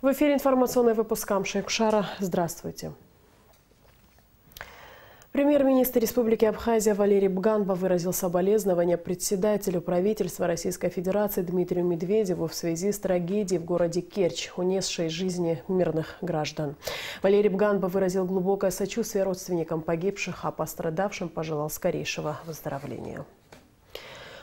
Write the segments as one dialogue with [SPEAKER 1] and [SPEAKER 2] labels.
[SPEAKER 1] В эфире информационный выпуск Амшейкшара. Здравствуйте. Премьер-министр Республики Абхазия Валерий Бганба выразил соболезнования председателю правительства Российской Федерации Дмитрию Медведеву в связи с трагедией в городе Керчь, унесшей жизни мирных граждан. Валерий Бганба выразил глубокое сочувствие родственникам погибших, а пострадавшим пожелал скорейшего выздоровления.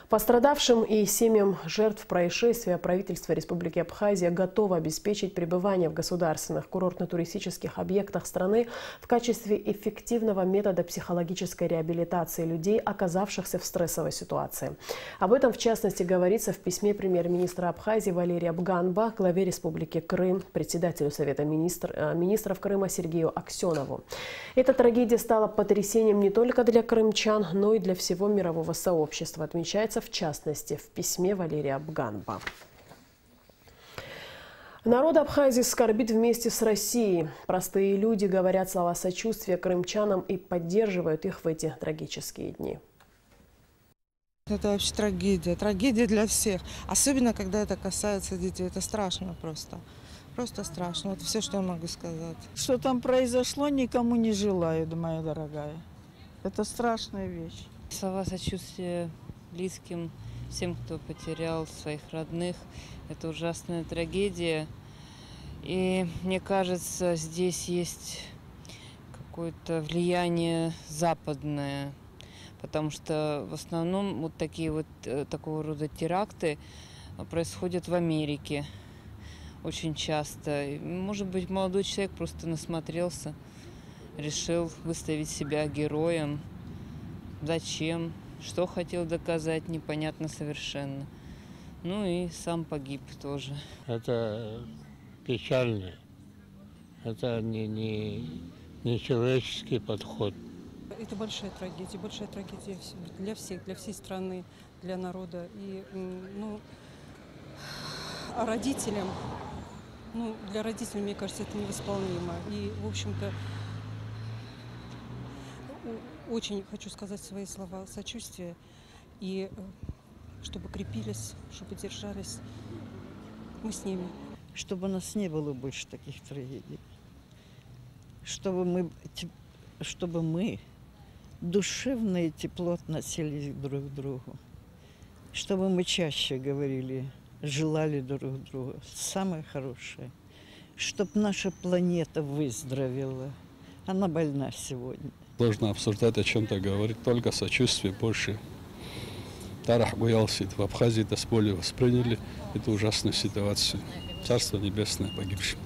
[SPEAKER 1] Пострадавшим и семьям жертв происшествия правительство Республики Абхазия готово обеспечить пребывание в государственных курортно-туристических объектах страны в качестве эффективного метода психологической реабилитации людей, оказавшихся в стрессовой ситуации. Об этом, в частности, говорится в письме премьер-министра Абхазии Валерия Бганба главе Республики Крым, председателю Совета министров Крыма Сергею Аксенову. Эта трагедия стала потрясением не только для крымчан, но и для всего мирового сообщества, отмечается в частности в письме Валерия Бганба. Народ Абхазии скорбит вместе с Россией. Простые люди говорят слова сочувствия крымчанам и поддерживают их в эти трагические дни.
[SPEAKER 2] Это вообще трагедия. Трагедия для всех. Особенно, когда это касается детей. Это страшно просто. Просто страшно. Это все, что я могу сказать.
[SPEAKER 3] Что там произошло, никому не желаю, моя дорогая. Это страшная вещь.
[SPEAKER 4] Слова сочувствия близким, всем, кто потерял своих родных. Это ужасная трагедия. И мне кажется, здесь есть какое-то влияние западное. Потому что в основном вот такие вот такого рода теракты происходят в Америке очень часто. И, может быть, молодой человек просто насмотрелся, решил выставить себя героем. Зачем? Что хотел доказать, непонятно совершенно. Ну и сам погиб тоже.
[SPEAKER 5] Это печально. Это не человеческий подход.
[SPEAKER 6] Это большая трагедия для всех, для всей страны, для народа. И, а родителям, для родителей, мне кажется, это невосполнимо. И, в общем-то, очень хочу сказать свои слова сочувствия, и чтобы крепились, чтобы держались. Мы с ними.
[SPEAKER 3] Чтобы у нас не было больше таких трагедий. Чтобы мы душевно и тепло относились друг к другу. Чтобы мы чаще говорили, желали друг друга. Самое хорошее. Чтобы наша планета выздоровела. Она больна сегодня.
[SPEAKER 7] Сложно обсуждать, о чем-то говорить, только сочувствие больше. Тарах боялся, в Абхазии это с болью восприняли эту ужасную ситуацию. Царство небесное погибшим.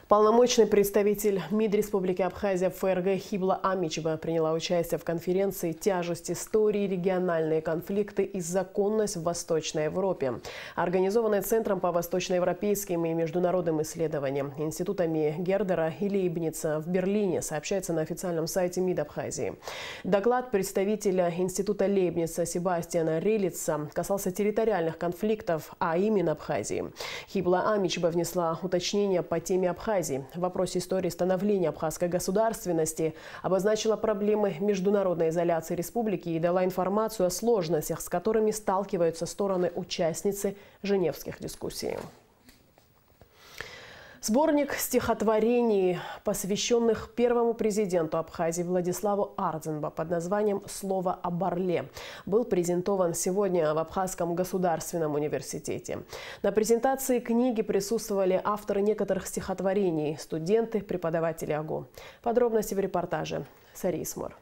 [SPEAKER 1] Полномочный представитель МИД Республики Абхазия ФРГ Хибла Амичева приняла участие в конференции «Тяжесть истории, региональные конфликты и законность в Восточной Европе», организованной Центром по восточноевропейским и международным исследованиям, институтами Гердера и Лейбница в Берлине, сообщается на официальном сайте МИД Абхазии. Доклад представителя института Лейбница Себастьяна Релица касался территориальных конфликтов, а именно Абхазии. Хибла Амичева внесла уточнения по теме Абхазии. В вопросе истории становления абхазской государственности обозначила проблемы международной изоляции республики и дала информацию о сложностях, с которыми сталкиваются стороны-участницы женевских дискуссий. Сборник стихотворений, посвященных первому президенту Абхазии Владиславу Ардзинба под названием «Слово об орле», был презентован сегодня в Абхазском государственном университете. На презентации книги присутствовали авторы некоторых стихотворений, студенты, преподаватели АГУ. Подробности в репортаже Сари Исмор.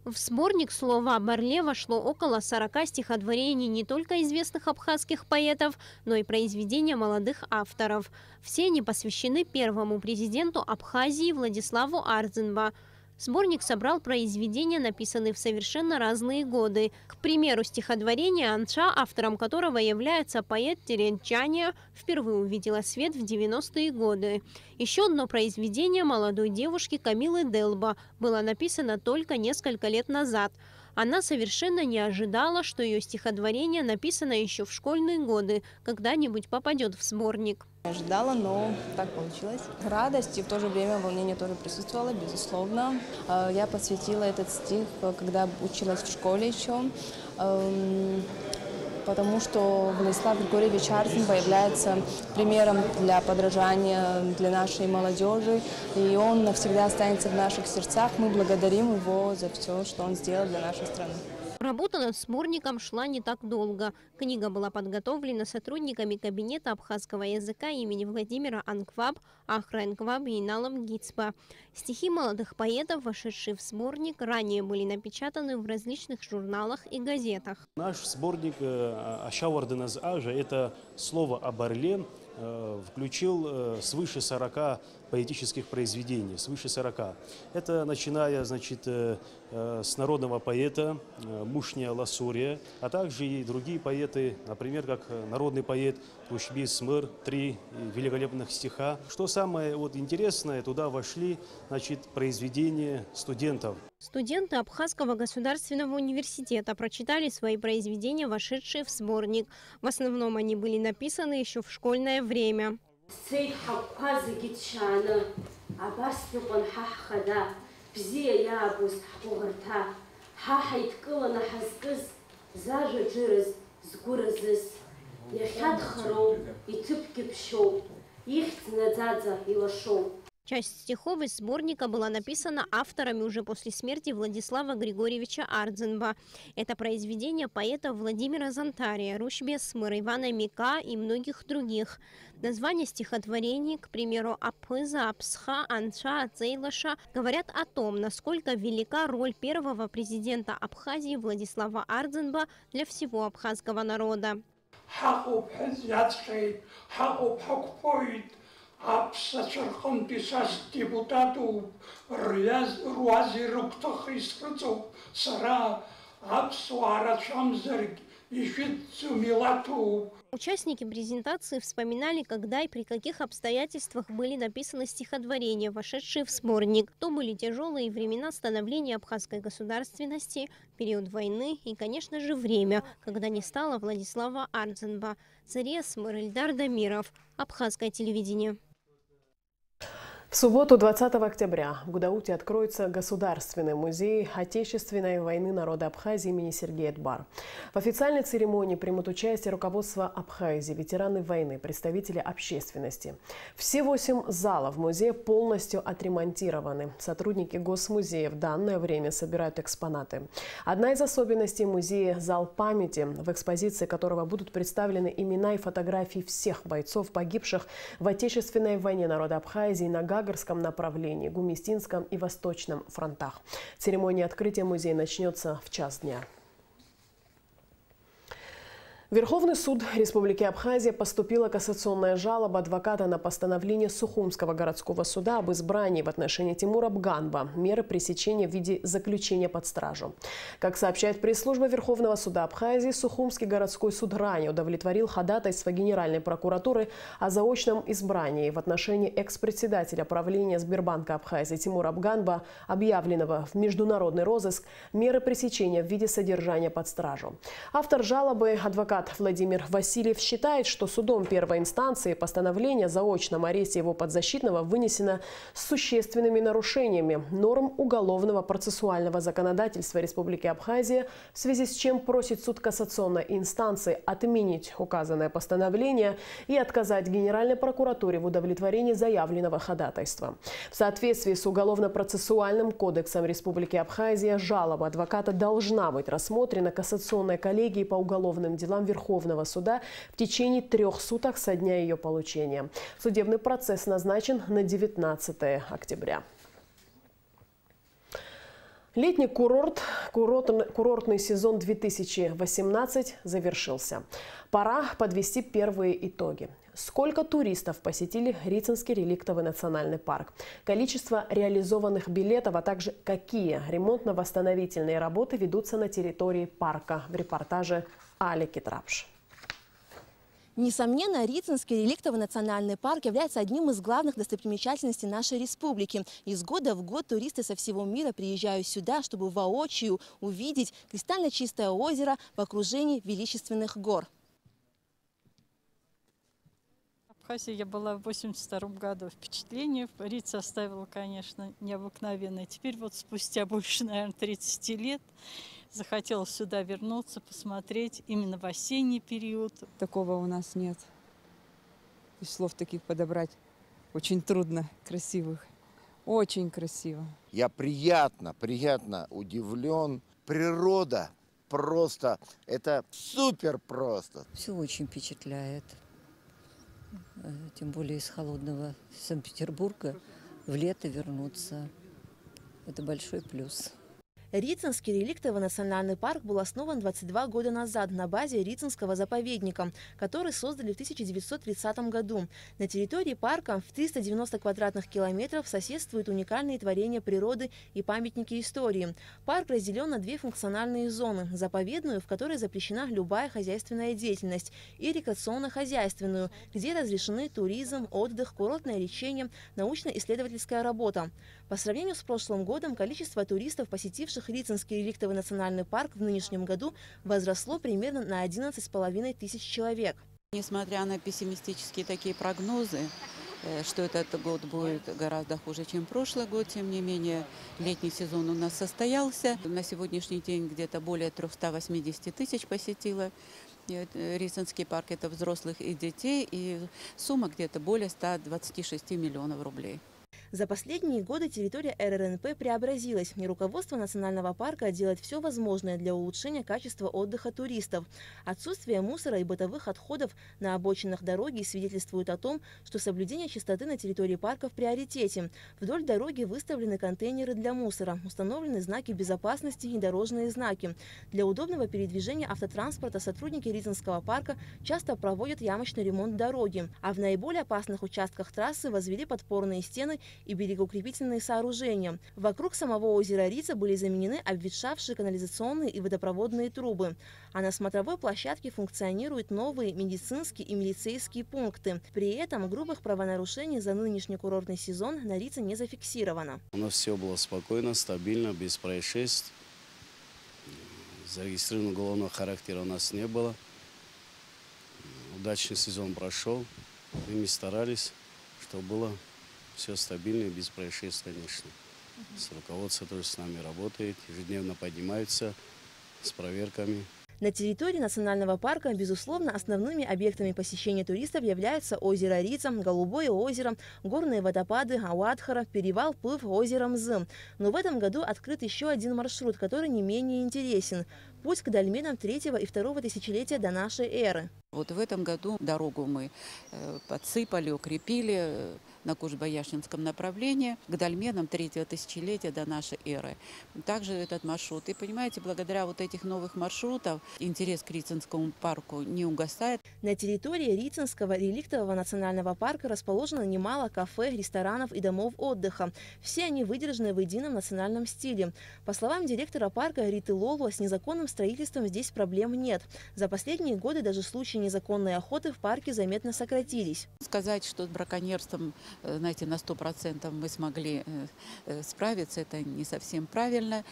[SPEAKER 8] В сборник «Слово об орле» вошло около 40 стихотворений не только известных абхазских поэтов, но и произведения молодых авторов. Все они посвящены первому президенту Абхазии Владиславу Ардзинба. Сборник собрал произведения, написанные в совершенно разные годы. К примеру, стихотворение «Анча», автором которого является поэт Терентчания, впервые увидела свет в 90-е годы. Еще одно произведение молодой девушки Камилы Делба было написано только несколько лет назад. Она совершенно не ожидала, что ее стихотворение написано еще в школьные годы, когда-нибудь попадет в сборник.
[SPEAKER 9] Ожидала, но так получилось. Радость и в то же время волнение тоже присутствовало, безусловно. Я посвятила этот стих, когда училась в школе еще. потому что Владислав Григорьевич Арзенба является примером для подражания для нашей молодежи, и он навсегда останется в наших сердцах. Мы благодарим его за все, что он сделал для нашей страны.
[SPEAKER 8] Работа над сборником шла не так долго. Книга была подготовлена сотрудниками кабинета абхазского языка имени Владимира Анкваб, Ахра Анкваб и Иналом Гицба. Стихи молодых поэтов, вошедшие в сборник, ранее были напечатаны в различных журналах и газетах.
[SPEAKER 10] Наш сборник «Ашауарденаз Ажа» – это слово об Орле, включил свыше 40 поэтических произведений, свыше 40. Это начиная, значит, с народного поэта Мушния Ласурия, а также и другие поэты, например, как народный поэт Рушби Смыр, 3 великолепных стиха. Что самое интересное, туда вошли, значит, произведения студентов.
[SPEAKER 8] Студенты Абхазского государственного университета прочитали свои произведения, вошедшие в сборник. В основном они были написаны еще в школьное время. Часть стихов из сборника была написана авторами уже после смерти Владислава Григорьевича Арзенба. Это произведение поэтов Владимира Зантария, Рушби Смыр, Ивана Мика и многих других. Названия стихотворений, к примеру, Апыза, Апсха, Анша, Ацейлаша, говорят о том, насколько велика роль первого президента Абхазии Владислава Арзенба для всего абхазского народа.
[SPEAKER 11] Абсачархон писас депутату руази руктах искрцов сара абсуарачамзерг ищицу милату.
[SPEAKER 8] Участники презентации вспоминали, когда и при каких обстоятельствах были написаны стихотворения, вошедшие в сборник. То были тяжелые времена становления абхазской государственности, период войны и, конечно же, время, когда не стало Владислава Арзенба. Царь Смыр, Ильдар Дамиров, Абхазское телевидение.
[SPEAKER 1] В субботу, 20 октября, в Гудауте откроется Государственный музей Отечественной войны народа Абхазии имени Сергея Дбар. В официальной церемонии примут участие руководство Абхазии, ветераны войны, представители общественности. Все 8 залов музея полностью отремонтированы. Сотрудники Госмузея в данное время собирают экспонаты. Одна из особенностей музея – зал памяти, в экспозиции которого будут представлены имена и фотографии всех бойцов, погибших в Отечественной войне народа Абхазии на Гагарском направлении, Гумистинском и Восточном фронтах. Церемония открытия музея начнется в час дня. В Верховный суд Республики Абхазия поступила кассационная жалоба адвоката на постановление Сухумского городского суда об избрании в отношении Тимура Бганба меры пресечения в виде заключения под стражу. Как сообщает пресс-служба Верховного суда Абхазии, Сухумский городской суд ранее удовлетворил ходатайство Генеральной прокуратуры о заочном избрании в отношении экс-председателя правления Сбербанка Абхазии Тимура Бганба, объявленного в международный розыск, меры пресечения в виде содержания под стражу. Автор жалобы, адвокат Владимир Васильев, считает, что судом первой инстанции постановление о заочном аресте его подзащитного вынесено с существенными нарушениями норм уголовного процессуального законодательства Республики Абхазия, в связи с чем просит суд кассационной инстанции отменить указанное постановление и отказать Генеральной прокуратуре в удовлетворении заявленного ходатайства. В соответствии с Уголовно-процессуальным кодексом Республики Абхазия жалоба адвоката должна быть рассмотрена кассационной коллегией по уголовным делам Верховного суда в течение 3 суток со дня ее получения. Судебный процесс назначен на 19 октября. Летний курортный сезон 2018 завершился. Пора подвести первые итоги. Сколько туристов посетили Рицинский реликтовый национальный парк? Количество реализованных билетов, а также какие ремонтно-восстановительные работы ведутся на территории парка? В репортаже Али Китрапш.
[SPEAKER 12] Несомненно, Рицинский реликтовый национальный парк является одним из главных достопримечательностей нашей республики. Из года в год туристы со всего мира приезжают сюда, чтобы воочию увидеть кристально чистое озеро в окружении величественных гор.
[SPEAKER 13] В Абхазии я была в 1982 году. Впечатление в Рице оставило, конечно, необыкновенное. Теперь вот спустя больше, наверное, 30 лет захотелось сюда вернуться, посмотреть именно в осенний период.
[SPEAKER 14] Такого у нас нет. И слов таких подобрать очень трудно, красивых. Очень красиво.
[SPEAKER 15] Я приятно удивлен. Природа просто, это супер просто.
[SPEAKER 16] Все очень впечатляет. Тем более из холодного Санкт-Петербурга в лето вернуться. Это большой плюс.
[SPEAKER 12] Рицинский реликтовый национальный парк был основан 22 года назад на базе Рицинского заповедника, который создали в 1930 году. На территории парка в 390 квадратных километров соседствуют уникальные творения природы и памятники истории. Парк разделен на две функциональные зоны – заповедную, в которой запрещена любая хозяйственная деятельность, и рекреационно-хозяйственную, где разрешены туризм, отдых, курортное лечение, научно-исследовательская работа. По сравнению с прошлым годом количество туристов, посетивших Рицинский реликтовый национальный парк, в нынешнем году возросло примерно на 11,5 тысяч человек.
[SPEAKER 17] Несмотря на пессимистические такие прогнозы, что этот год будет гораздо хуже, чем прошлый год, тем не менее летний сезон у нас состоялся. На сегодняшний день где-то более 380 тысяч посетило Рицинский парк, это взрослых и детей, и сумма где-то более 126 миллионов рублей.
[SPEAKER 12] За последние годы территория РРНП преобразилась, и руководство национального парка делает все возможное для улучшения качества отдыха туристов. Отсутствие мусора и бытовых отходов на обочинах дороги свидетельствует о том, что соблюдение чистоты на территории парка в приоритете. Вдоль дороги выставлены контейнеры для мусора, установлены знаки безопасности и дорожные знаки. Для удобного передвижения автотранспорта сотрудники Рицинского парка часто проводят ямочный ремонт дороги, а в наиболее опасных участках трассы возвели подпорные стены и берегоукрепительные сооружения. Вокруг самого озера Рица были заменены обветшавшие канализационные и водопроводные трубы. А на смотровой площадке функционируют новые медицинские и милицейские пункты. При этом грубых правонарушений за нынешний курортный сезон на Рице не зафиксировано.
[SPEAKER 18] У нас все было спокойно, стабильно, без происшествий. Зарегистрированного уголовного характера у нас не было. Удачный сезон прошел. И мы старались, чтобы было все стабильно и без происшествий, конечно. Руководство тоже с нами работает, ежедневно поднимаются с проверками.
[SPEAKER 12] На территории национального парка, безусловно, основными объектами посещения туристов являются озеро Рица, Голубое озеро, горные водопады Ауатхара, перевал Пыв, озеро Мзым. Но в этом году открыт еще один маршрут, который не менее интересен – путь к дольменам 3-го и 2-го тысячелетия до нашей эры.
[SPEAKER 17] Вот в этом году дорогу мы подсыпали, укрепили на Куш-Бояшинском направлении к дольменам 3-го тысячелетия до нашей эры. Также этот маршрут. И понимаете, благодаря вот этих новых маршрутов интерес к Рицинскому парку не угасает.
[SPEAKER 12] На территории Рицинского реликтового национального парка расположено немало кафе, ресторанов и домов отдыха. Все они выдержаны в едином национальном стиле. По словам директора парка Риты Лолу, с незаконным строительством здесь проблем нет. За последние годы даже случаи незаконной охоты в парке заметно сократились.
[SPEAKER 17] Сказать, что с браконьерством, знаете, на 100% мы смогли справиться, это не совсем правильно.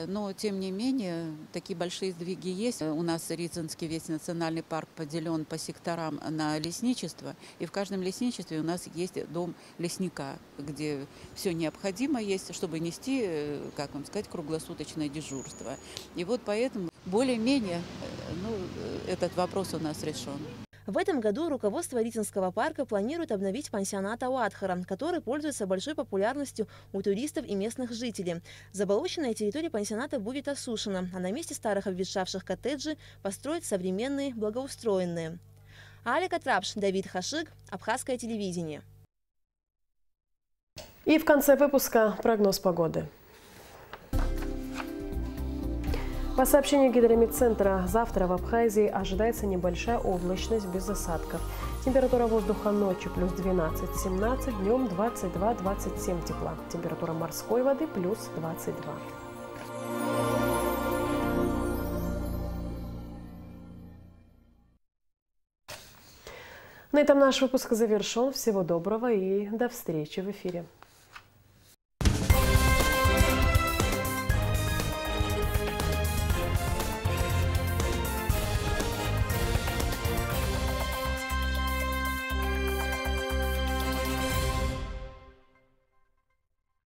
[SPEAKER 17] Но, тем не менее, такие большие сдвиги есть. У нас Рицинский весь национальный парк поделен по секторам на лесничество. И в каждом лесничестве у нас есть дом лесника, где все необходимо есть, чтобы нести, как вам сказать, круглосуточное дежурство. И вот поэтому более-менее этот вопрос у нас решен.
[SPEAKER 12] В этом году руководство Рицинского парка планирует обновить пансионат Ауатхара, который пользуется большой популярностью у туристов и местных жителей. Заболоченная территория пансионата будет осушена, а на месте старых обветшавших коттеджей построят современные, благоустроенные. Алика Трапш, Давид Хашик, Абхазское телевидение.
[SPEAKER 1] И в конце выпуска прогноз погоды. По сообщению Гидромедцентра, завтра в Абхазии ожидается небольшая облачность без осадков. Температура воздуха ночью плюс 12-17, днем 22-27 тепла. Температура морской воды плюс 22. На этом наш выпуск завершен. Всего доброго и до встречи в эфире.